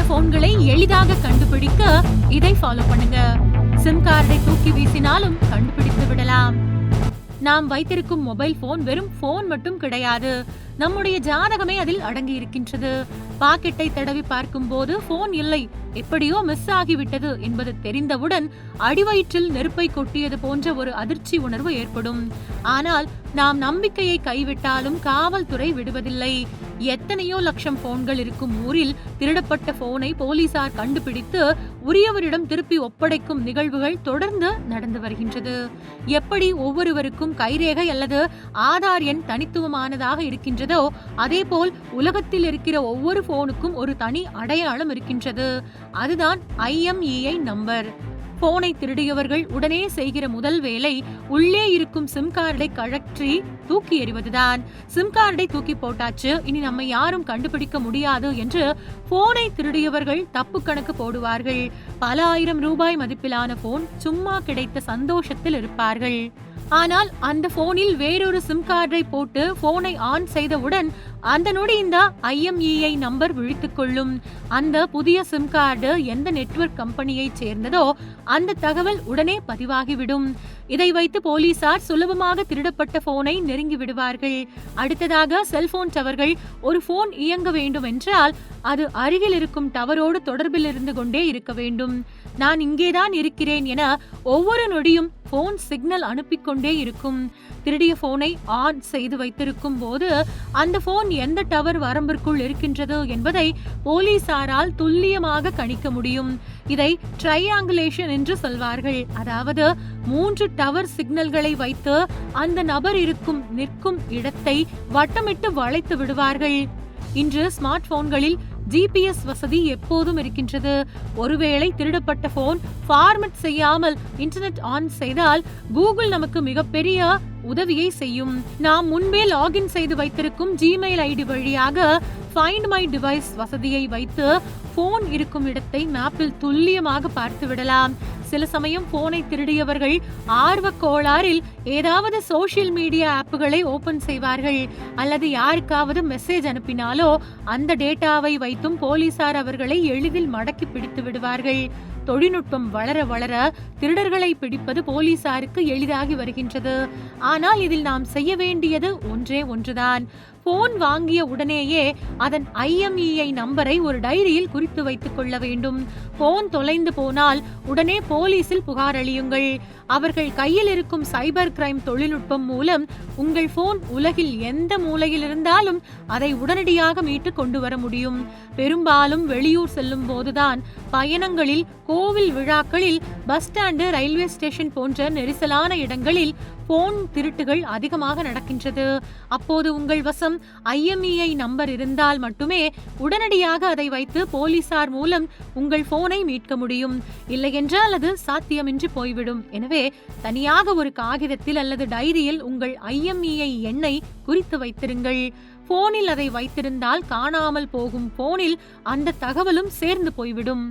போன்களை எளிதாக கண்டுபிடிக்க இதை ஃபாலோ பண்ணுங்க. சிம் கார்டை தூக்கி வீசினாலும் கண்டுபிடித்து விடலாம். நாம் வைத்திருக்கும் மொபைல் போன் வெறும் போன் மட்டும் கிடையாது, நம்முடைய ஜாதகமே அதில் அடங்கி இருக்கின்றது. பாக்கெட்டை தடவி பார்க்கும் போது போன் இல்லை, எப்படியோ மிஸ் ஆகிவிட்டது என்பது தெரிந்தவுடன் அடிவயிற்றில் நெருப்பை கொட்டியது போன்ற ஒரு அதிர்ச்சி உணர்வு ஏற்படும். ஆனால் நாம் நம்பிக்கையை கைவிட்டாலும் காவல்துறை விடுவதில்லை. எத்தனையோ லட்சம் போன்கள் இருக்கும் ஊரில் திருடப்பட்ட போனை போலீசார் கண்டுபிடித்து உரியவரிடம் திருப்பி ஒப்படைக்கும் நிகழ்வுகள் தொடர்ந்து நடந்து வருகின்றது. எப்படி ஒவ்வொருவருக்கும் கைரேகை அல்லது ஆதார் எண் தனித்துவமானதாக இருக்கின்றதோ அதேபோல் உலகத்தில் இருக்கிற ஒவ்வொரு போனுக்கும் ஒரு தனி அடையாளம் இருக்கின்றது. அதுதான் IMEI நம்பர். போனை திருடியவர்கள் உடனே செய்கிற முதல் வேலை உள்ளே இருக்கும் சிம் கார்டை கழற்றி தூக்கி எறிவதுதான். சிம் கார்டை தூக்கி போட்டாச்சு, இனி நம்ம யாரும் கண்டுபிடிக்க முடியாது என்று போனை திருடியவர்கள் தப்பு கணக்கு போடுவார்கள். பல ஆயிரம் ரூபாய் மதிப்பிலான போன் சும்மா கிடைத்த சந்தோஷத்தில் இருப்பார்கள். ஆனால் அந்த போனில் வேறொரு சிம் கார்டை போட்டு போனை ஆன் செய்தவுடன் அந்த நொடி இந்த IMEI நம்பர் விழித்துக் கொள்ளும். அந்த புதிய சிம் கார்டு எந்த நெட்வொர்க் கம்பெனியை சேர்ந்ததோ அந்த தகவல் உடனே பதிவாகிவிடும். இதை வைத்து போலீசார் சுலபமாக திருடப்பட்ட போனை நெருங்கி விடுவார்கள். அடுத்ததாக செல்போன் டவர்கள். ஒரு போன் இயங்க வேண்டும் என்றால் அது அருகில் இருக்கும் டவரோடு தொடர்பில் இருந்து கொண்டே இருக்க வேண்டும். நான் இங்கேதான் இருக்கிறேன் என ஒவ்வொரு நொடியும் போன் சிக்னல் அனுப்பிக்கொண்டே இருக்கும். திருடிய போனை ஆன் செய்து வைத்திருக்கும் போது அந்த போன் எந்த டவர் வரம்பிற்குள் இருக்கின்றது என்பதை போலீசாரால் துல்லியமாக கணிக்க முடியும். இதை ட்ரையாங்குலேஷன் என்று சொல்வார்கள். அதாவது 3 டவர் சிக்னல்களை வைத்து அந்த நபர் நிற்கும் இடத்தை வட்டமிட்டு வளைத்து விடுவார்கள். இன்று ஸ்மார்ட் போன்களில் GPS வசதி எப்போதும் இருக்கின்றது. ஒருவேளை திருடப்பட்ட போன் ஃபார்மட் செய்யாமல் இன்டர்நெட் ஆன் செய்தால் கூகுள் நமக்கு மிகப்பெரிய உதவியை செய்யும். நாம் முன்பே லாகின் செய்து வைத்திருக்கும் Gmail ID வழியாக ஃபைண்ட் மை டிவைஸ் வசதியை வைத்து போன் இருக்கும் இடத்தை மேப்பில் துல்லியமாக பார்த்து விடலாம். சில சமயம் போனை திருடியவர்கள் ஆர்வ கோளாறில் ஏதாவது சோசியல் மீடியா ஆப்புகளை ஓபன் செய்வார்கள். அல்லது யாருக்காவது மெசேஜ் அனுப்பினாலோ அந்த டேட்டாவை வைத்தும் போலீசார் அவர்களை எளிதில் மடக்கி பிடித்து விடுவார்கள். தொழில்நுட்பம் வளர வளர திருடர்களை பிடிப்பது போலீசாருக்கு எளிதாகி வருகின்றது. ஆனால் இதில் நாம் செய்ய வேண்டியது ஒன்றே ஒன்றுதான். போன் வாங்கிய உடனேயே அதன் IMEI நம்பரை ஒரு டைரியில் குறித்து வைத்துக் கொள்ள வேண்டும். போன் தொலைந்து போனால் உடனே போலீசில் புகார் அளியுங்கள். அவர்கள் கையில் இருக்கும் சைபர் கிரைம் தொழில்நுட்பம் மூலம் உங்கள் போன் உலகில் எந்த மூலையில் இருந்தாலும் அதை உடனடியாக மீட்டு கொண்டு வர முடியும். பெரும்பாலும் வெளியூர் செல்லும் போதுதான், பயணங்களில், கோவில் விழாக்களில், பஸ் ஸ்டாண்டு, ரயில்வே ஸ்டேஷன் போன்ற நெரிசலான இடங்களில் போன் திருட்டுகள் அதிகமாக நடக்கின்றது. அப்போது உங்கள் வசம் IMEI நம்பர் இருந்தால் மட்டுமே உடனடியாக அதை வைத்து போலீசார் மூலம் உங்கள் போனை மீட்க முடியும். இல்லையென்றால் அது சாத்தியமின்றி போய்விடும். எனவே தனியாக ஒரு காகிதத்தில் அல்லது டைரியில் உங்கள் IMEI எண்ணை குறித்து வைத்திருங்கள். போனில் அதை வைத்திருந்தால் காணாமல் போகும் போனில் அந்த தகவலும் சேர்ந்து போய்விடும்.